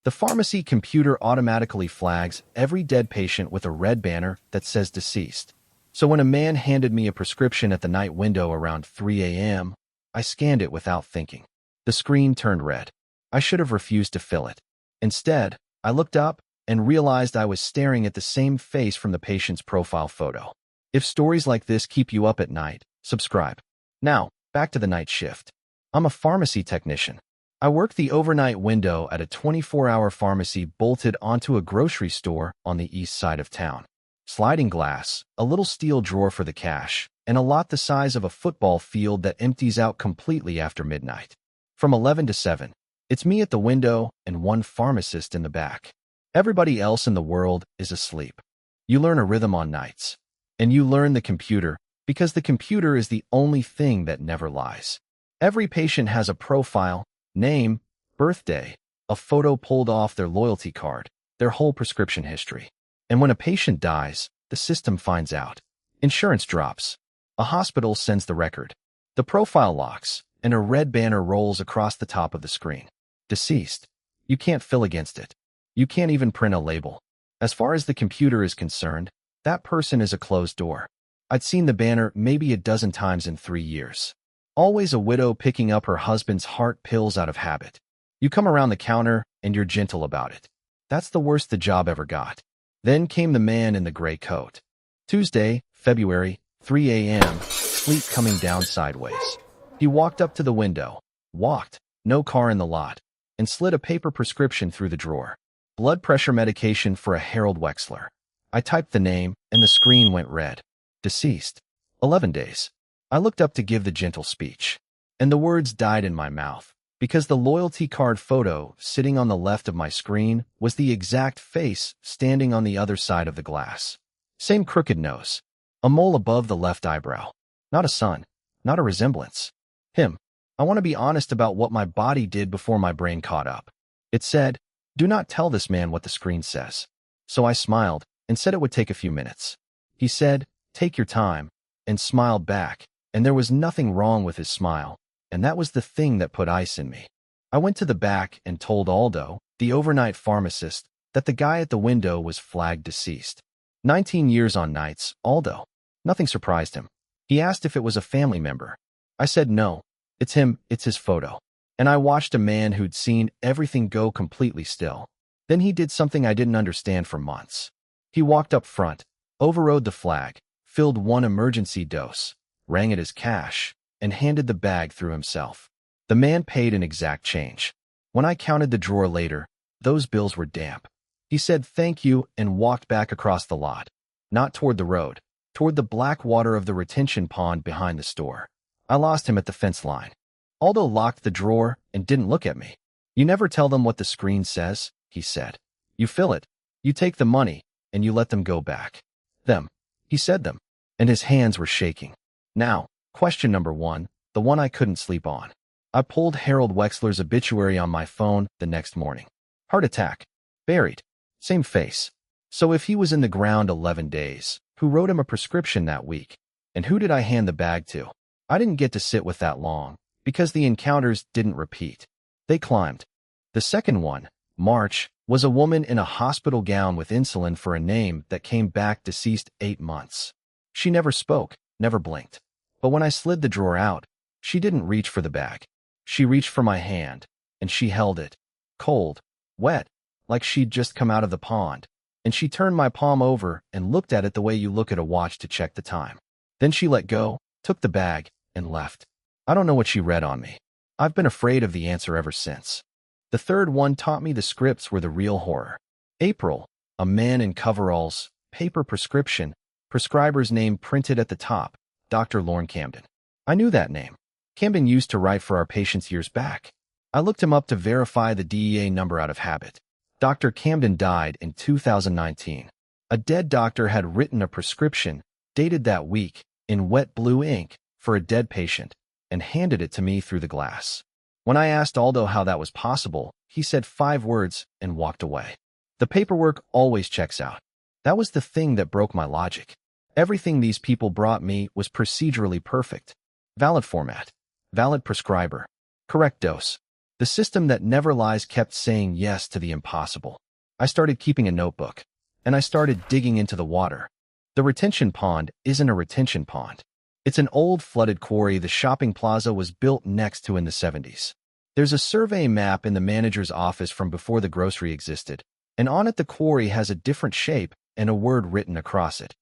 The pharmacy computer automatically flags every dead patient with a red banner that says deceased. So when a man handed me a prescription at the night window around 3 a.m., I scanned it without thinking. The screen turned red. I should have refused to fill it. Instead, I looked up and realized I was staring at the same face from the patient's profile photo. If stories like this keep you up at night, subscribe. Now, back to the night shift. I'm a pharmacy technician. I work the overnight window at a 24-hour pharmacy bolted onto a grocery store on the east side of town. Sliding glass, a little steel drawer for the cash, and a lot the size of a football field that empties out completely after midnight. From 11 to 7, it's me at the window and one pharmacist in the back. Everybody else in the world is asleep. You learn a rhythm on nights. And you learn the computer, because the computer is the only thing that never lies. Every patient has a profile, name, birthday, a photo pulled off their loyalty card, their whole prescription history. And when a patient dies, the system finds out. Insurance drops. A hospital sends the record. The profile locks, and a red banner rolls across the top of the screen. Deceased. You can't fill against it. You can't even print a label. As far as the computer is concerned, that person is a closed door. I'd seen the banner maybe a dozen times in 3 years. Always a widow picking up her husband's heart pills out of habit. You come around the counter and you're gentle about it. That's the worst the job ever got. Then came the man in the gray coat. Tuesday, February, 3 a.m., sleep coming down sideways. He walked up to the window, no car in the lot, and slid a paper prescription through the drawer. Blood pressure medication for a Harold Wexler. I typed the name, and the screen went red. Deceased. 11 days. I looked up to give the gentle speech. And the words died in my mouth, because the loyalty card photo sitting on the left of my screen was the exact face standing on the other side of the glass. Same crooked nose. A mole above the left eyebrow. Not a son. Not a resemblance. Him. I want to be honest about what my body did before my brain caught up. It said, "Do not tell this man what the screen says." So I smiled and said it would take a few minutes. He said, "Take your time," and smiled back, and there was nothing wrong with his smile, and that was the thing that put ice in me. I went to the back and told Aldo, the overnight pharmacist, that the guy at the window was flagged deceased. 19 years on nights, Aldo. Nothing surprised him. He asked if it was a family member. I said no. It's him, it's his photo. And I watched a man who'd seen everything go completely still. Then he did something I didn't understand for months. He walked up front, overrode the flag, filled one emergency dose, rang it as cash, and handed the bag through himself. The man paid in exact change. When I counted the drawer later, those bills were damp. He said thank you and walked back across the lot. Not toward the road, toward the black water of the retention pond behind the store. I lost him at the fence line. Aldo locked the drawer and didn't look at me. "You never tell them what the screen says," he said. "You fill it, you take the money, and you let them go back." Them. He said them, and his hands were shaking. Now, question number 1, the one I couldn't sleep on. I pulled Harold Wexler's obituary on my phone the next morning. Heart attack. Buried. Same face. So if he was in the ground 11 days, who wrote him a prescription that week? And who did I hand the bag to? I didn't get to sit with that long, because the encounters didn't repeat. They climbed. The second one, March, was a woman in a hospital gown with insulin for a name that came back deceased 8 months. She never spoke, never blinked. But when I slid the drawer out, she didn't reach for the bag. She reached for my hand, and she held it. Cold, wet, like she'd just come out of the pond. And she turned my palm over and looked at it the way you look at a watch to check the time. Then she let go, took the bag, and left. I don't know what she read on me. I've been afraid of the answer ever since. The third one taught me the scripts were the real horror. April, a man in coveralls, paper prescription, prescriber's name printed at the top, Dr. Lorne Camden. I knew that name. Camden used to write for our patients years back. I looked him up to verify the DEA number out of habit. Dr. Camden died in 2019. A dead doctor had written a prescription, dated that week, in wet blue ink, for a dead patient, and handed it to me through the glass. When I asked Aldo how that was possible, he said 5 words and walked away. The paperwork always checks out. That was the thing that broke my logic. Everything these people brought me was procedurally perfect. Valid format. Valid prescriber. Correct dose. The system that never lies kept saying yes to the impossible. I started keeping a notebook, and I started digging into the water. The retention pond isn't a retention pond. It's an old flooded quarry the shopping plaza was built next to in the 70s. There's a survey map in the manager's office from before the grocery existed, and on it the quarry has a different shape and a word written across it.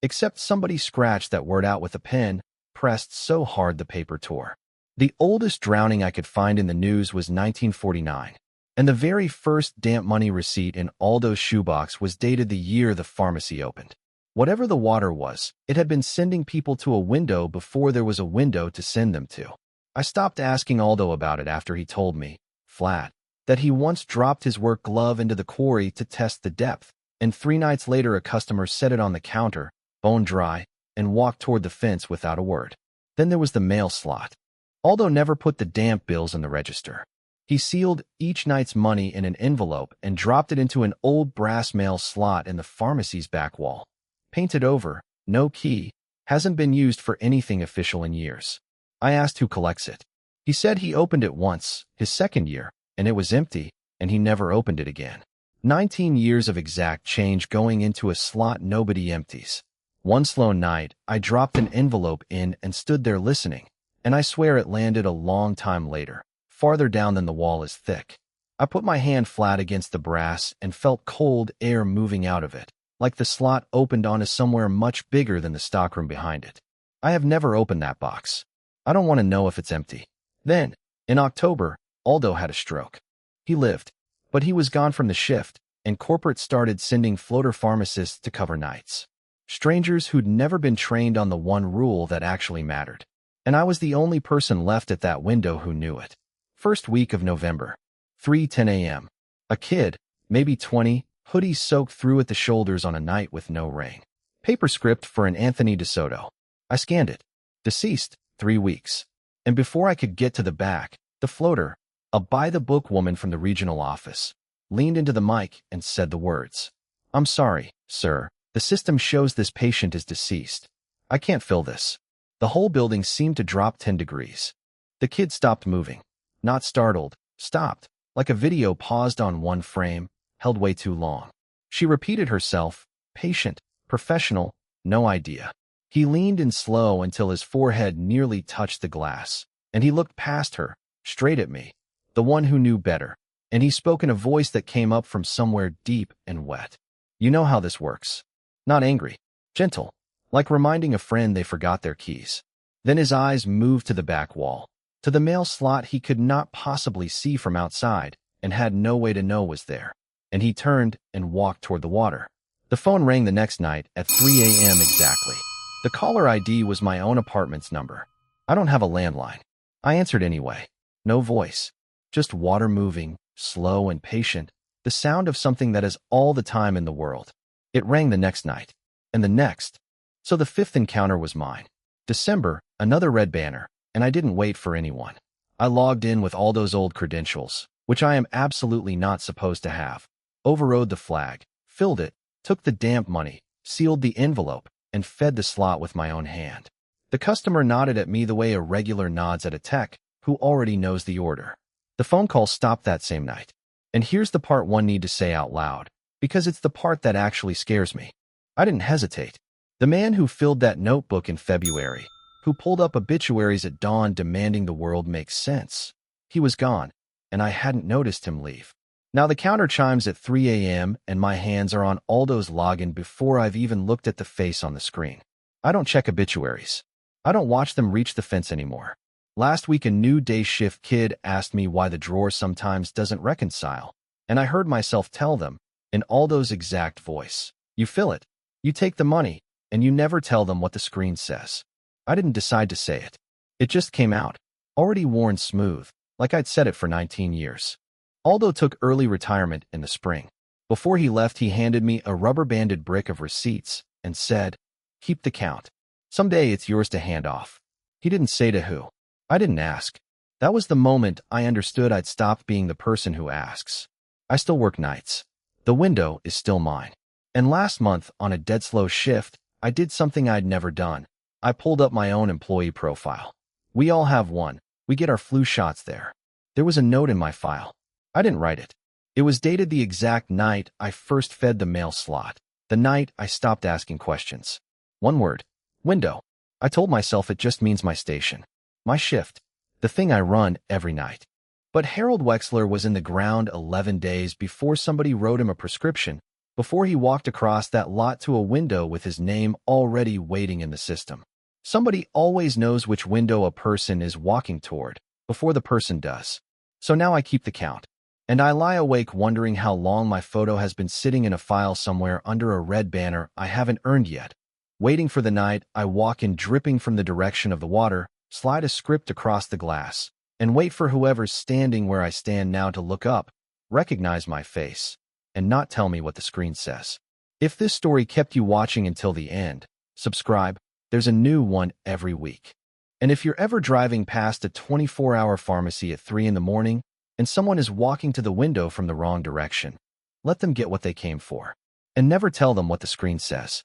Except somebody scratched that word out with a pen, pressed so hard the paper tore. The oldest drowning I could find in the news was 1949, and the very first damp money receipt in Aldo's shoebox was dated the year the pharmacy opened. Whatever the water was, it had been sending people to a window before there was a window to send them to. I stopped asking Aldo about it after he told me, flat, that he once dropped his work glove into the quarry to test the depth, and 3 nights later a customer set it on the counter, bone dry, and walked toward the fence without a word. Then there was the mail slot. Aldo never put the damp bills in the register. He sealed each night's money in an envelope and dropped it into an old brass mail slot in the pharmacy's back wall. Painted over, no key, hasn't been used for anything official in years. I asked who collects it. He said he opened it once, his second year, and it was empty, and he never opened it again. 19 years of exact change going into a slot nobody empties. One slow night, I dropped an envelope in and stood there listening, and I swear it landed a long time later, farther down than the wall is thick. I put my hand flat against the brass and felt cold air moving out of it, like the slot opened onto somewhere much bigger than the stockroom behind it. I have never opened that box. I don't want to know if it's empty. Then, in October, Aldo had a stroke. He lived, but he was gone from the shift, and corporate started sending floater pharmacists to cover nights. Strangers who'd never been trained on the one rule that actually mattered. And I was the only person left at that window who knew it. First week of November, 3:10 a.m. A kid, maybe 20, hoodie soaked through at the shoulders on a night with no rain. Paper script for an Anthony DeSoto. I scanned it. Deceased, 3 weeks. And before I could get to the back, the floater, a by-the-book woman from the regional office, leaned into the mic and said the words. "I'm sorry, sir. The system shows this patient is deceased. I can't fill this." The whole building seemed to drop 10 degrees. The kid stopped moving. Not startled, stopped, like a video paused on one frame, held way too long. She repeated herself, patient, professional, no idea. He leaned in slow until his forehead nearly touched the glass, and he looked past her, straight at me, the one who knew better, and he spoke in a voice that came up from somewhere deep and wet. "You know how this works." Not angry, gentle, like reminding a friend they forgot their keys. Then his eyes moved to the back wall, to the mail slot he could not possibly see from outside and had no way to know was there, and he turned and walked toward the water. The phone rang the next night at 3 a.m. exactly. The caller ID was my own apartment's number. I don't have a landline. I answered anyway. No voice. Just water moving, slow and patient, the sound of something that is all the time in the world. It rang the next night, and the next. So the 5th encounter was mine. December, another red banner, and I didn't wait for anyone. I logged in with all those old credentials, which I am absolutely not supposed to have, overrode the flag, filled it, took the damp money, sealed the envelope, and fed the slot with my own hand. The customer nodded at me the way a regular nods at a tech who already knows the order. The phone call stopped that same night. And here's the part one need to say out loud, because it's the part that actually scares me. I didn't hesitate. The man who filled that notebook in February, who pulled up obituaries at dawn demanding the world make sense. He was gone, and I hadn't noticed him leave. Now the counter chimes at 3 a.m. and my hands are on Aldo's login before I've even looked at the face on the screen. I don't check obituaries. I don't watch them reach the fence anymore. Last week a new day shift kid asked me why the drawer sometimes doesn't reconcile, and I heard myself tell them, in Aldo's exact voice, "You fill it, you take the money, and you never tell them what the screen says." I didn't decide to say it. It just came out, already worn smooth, like I'd said it for 19 years. Aldo took early retirement in the spring. Before he left, he handed me a rubber-banded brick of receipts and said, "Keep the count. Someday it's yours to hand off." He didn't say to who. I didn't ask. That was the moment I understood I'd stopped being the person who asks. I still work nights. The window is still mine. And last month, on a dead slow shift, I did something I'd never done. I pulled up my own employee profile. We all have one. We get our flu shots there. There was a note in my file. I didn't write it. It was dated the exact night I first fed the mail slot, the night I stopped asking questions. One word. Window. I told myself it just means my station. My shift. The thing I run every night. But Harold Wexler was in the ground 11 days before somebody wrote him a prescription, before he walked across that lot to a window with his name already waiting in the system. Somebody always knows which window a person is walking toward, before the person does. So now I keep the count. And I lie awake wondering how long my photo has been sitting in a file somewhere under a red banner I haven't earned yet. Waiting for the night, I walk in dripping from the direction of the water, slide a script across the glass, and wait for whoever's standing where I stand now to look up, recognize my face, and not tell me what the screen says. If this story kept you watching until the end, subscribe. There's a new one every week. And if you're ever driving past a 24-hour pharmacy at 3 in the morning and someone is walking to the window from the wrong direction, let them get what they came for. And never tell them what the screen says.